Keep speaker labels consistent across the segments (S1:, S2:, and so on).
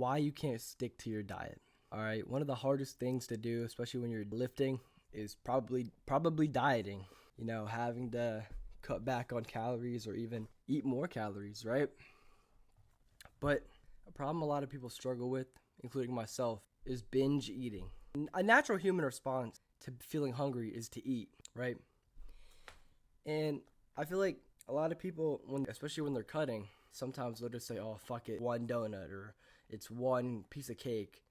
S1: why you can't stick to your diet. All right, one of the hardest things to do, especially when you're lifting, is probably dieting. You know, having to cut back on calories or even eat more calories, right? But a problem a lot of people struggle with, including myself, is binge eating. A natural human response to feeling hungry is to eat, right? And I feel like a lot of people, especially when they're cutting, sometimes they'll just say, oh, fuck it, one donut or it's one piece of cake.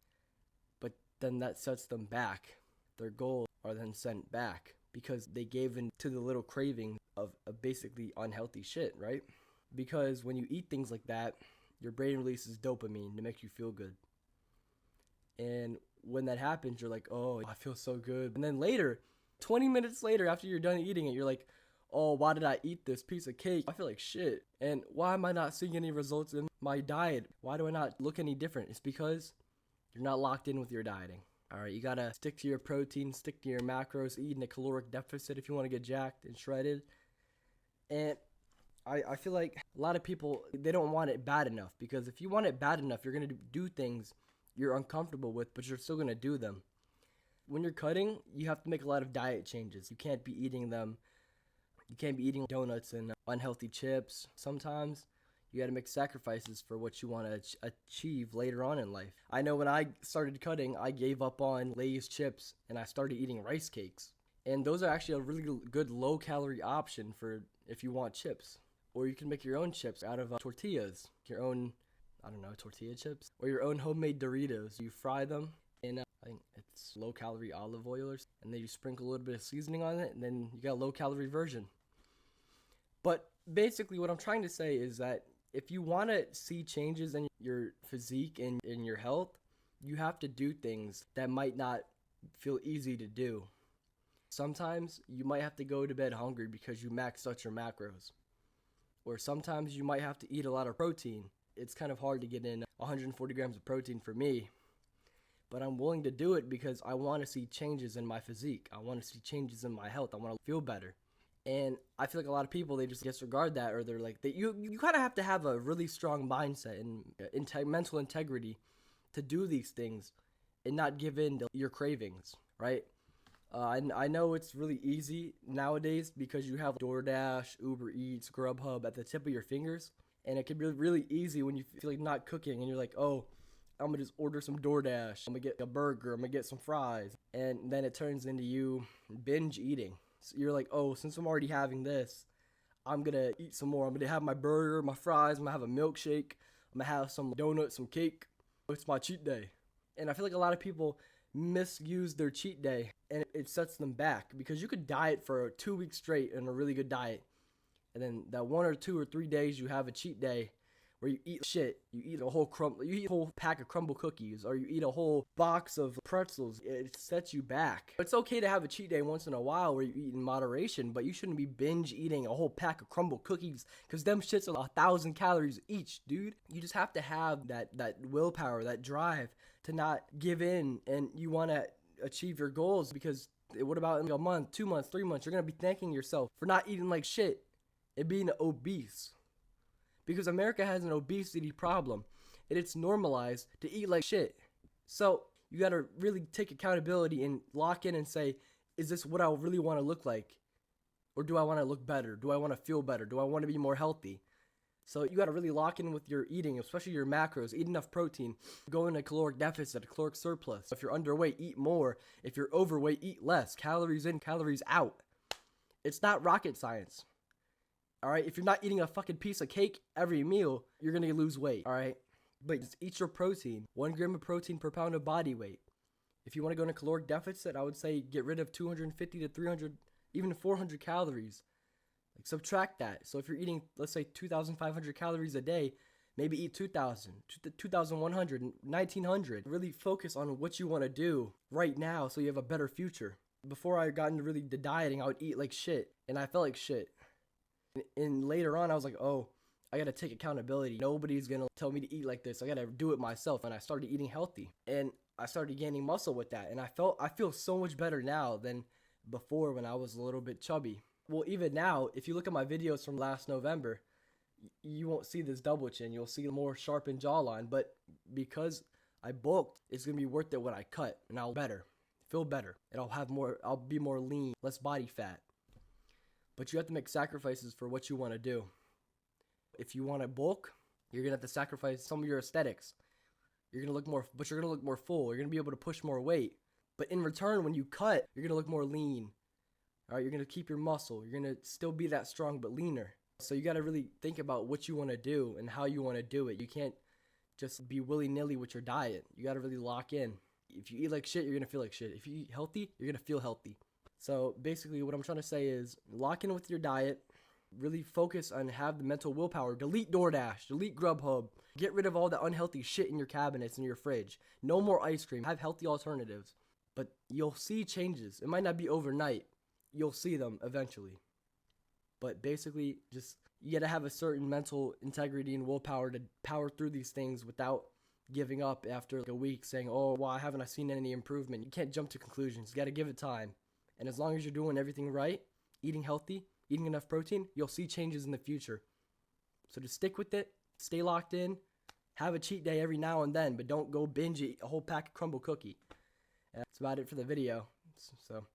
S1: But then that sets them back. Their goals are then sent back because they gave in to the little craving of basically unhealthy shit, right? Because when you eat things like that, your brain releases dopamine to make you feel good. And when that happens, you're like, oh, I feel so good. And then later, 20 minutes later, after you're done eating it, you're like, oh, why did I eat this piece of cake? I feel like shit. And why am I not seeing any results in my diet? Why do I not look any different? It's because you're not locked in with your dieting. All right, you gotta stick to your protein, stick to your macros, eat in a caloric deficit if you want to get jacked and shredded. And I feel like a lot of people, they don't want it bad enough, because if you want it bad enough, you're gonna do things you're uncomfortable with, but you're still gonna do them. When you're cutting, you have to make a lot of diet changes. You can't be eating donuts and unhealthy chips. Sometimes you got to make sacrifices for what you want to achieve later on in life. I know when I started cutting, I gave up on Lay's chips and I started eating rice cakes. And those are actually a really good low-calorie option for if you want chips. Or you can make your own chips out of tortillas. Your own, tortilla chips. Or your own homemade Doritos. You fry them in, I think it's low-calorie olive oil, and then you sprinkle a little bit of seasoning on it, and then you got a low-calorie version. But basically what I'm trying to say is that if you want to see changes in your physique and in your health, you have to do things that might not feel easy to do. Sometimes you might have to go to bed hungry because you maxed out your macros. Or sometimes you might have to eat a lot of protein. It's kind of hard to get in 140 grams of protein for me. But I'm willing to do it because I want to see changes in my physique. I want to see changes in my health. I want to feel better. And I feel like a lot of people, they just disregard that, or they're like, you kind of have to have a really strong mindset and mental integrity to do these things and not give in to your cravings, right? I know it's really easy nowadays because you have DoorDash, Uber Eats, Grubhub at the tip of your fingers. And it can be really easy when you feel like not cooking and you're like, oh, I'm going to just order some DoorDash. I'm going to get a burger. I'm going to get some fries. And then it turns into you binge eating. So you're like, oh, since I'm already having this, I'm going to eat some more. I'm going to have my burger, my fries. I'm going to have a milkshake. I'm going to have some donuts, some cake. It's my cheat day. And I feel like a lot of people misuse their cheat day, and it sets them back, because you could diet for 2 weeks straight in a really good diet. And then that 1 or 2 or 3 days you have a cheat day where you eat shit. You eat a whole pack of crumble cookies, or you eat a whole box of pretzels. It sets you back. It's okay to have a cheat day once in a while where you eat in moderation, but you shouldn't be binge eating a whole pack of crumble cookies, because them shits are 1,000 calories each, dude. You just have to have that willpower, that drive to not give in, and you want to achieve your goals, because what about in a month, 2 months, 3 months, you're going to be thanking yourself for not eating like shit and being obese. Because America has an obesity problem, and it's normalized to eat like shit. So you gotta really take accountability and lock in and say, is this what I really want to look like? Or do I want to look better? Do I want to feel better? Do I want to be more healthy? So you gotta really lock in with your eating, especially your macros. Eat enough protein. Go in a caloric deficit, a caloric surplus. If you're underweight, eat more. If you're overweight, eat less. Calories in, calories out. It's not rocket science. All right, if you're not eating a fucking piece of cake every meal, you're gonna lose weight. All right, but just eat your protein. 1 gram of protein per pound of body weight. If you want to go in a caloric deficit, I would say get rid of 250 to 300, even 400 calories. Like, subtract that. So if you're eating, let's say 2,500 calories a day, maybe eat 2,000, 2,100, 1,900. Really focus on what you want to do right now so you have a better future. Before I got into really the dieting, I would eat like shit, and I felt like shit. And later on, I was like, oh, I got to take accountability. Nobody's going to tell me to eat like this. I got to do it myself. And I started eating healthy. And I started gaining muscle with that. And I feel so much better now than before when I was a little bit chubby. Well, even now, if you look at my videos from last November, you won't see this double chin. You'll see a more sharpened jawline. But because I bulked, it's gonna be worth it when I cut, and I'll feel better, and I'll be more lean, less body fat. But you have to make sacrifices for what you want to do. If you want to bulk, you're gonna have to sacrifice some of your aesthetics. You're gonna look more full. You're gonna be able to push more weight. But in return, when you cut, you're gonna look more lean. All right, you're gonna keep your muscle. You're gonna still be that strong but leaner. So you gotta really think about what you want to do and how you want to do it. You can't just be willy-nilly with your diet. You gotta really lock in. If you eat like shit, you're gonna feel like shit. If you eat healthy, you're gonna feel healthy. So basically, what I'm trying to say is lock in with your diet. Really focus on have the mental willpower. Delete DoorDash, delete Grubhub. Get rid of all the unhealthy shit in your cabinets and your fridge. No more ice cream. Have healthy alternatives. But you'll see changes. It might not be overnight. You'll see them eventually. But basically, just you gotta have a certain mental integrity and willpower to power through these things without giving up after like a week saying, oh, why haven't I seen any improvement? You can't jump to conclusions. You gotta give it time. And as long as you're doing everything right, eating healthy, eating enough protein, you'll see changes in the future. So just stick with it, stay locked in, have a cheat day every now and then, but don't go binge eat a whole pack of Crumble cookie. That's about it for the video. So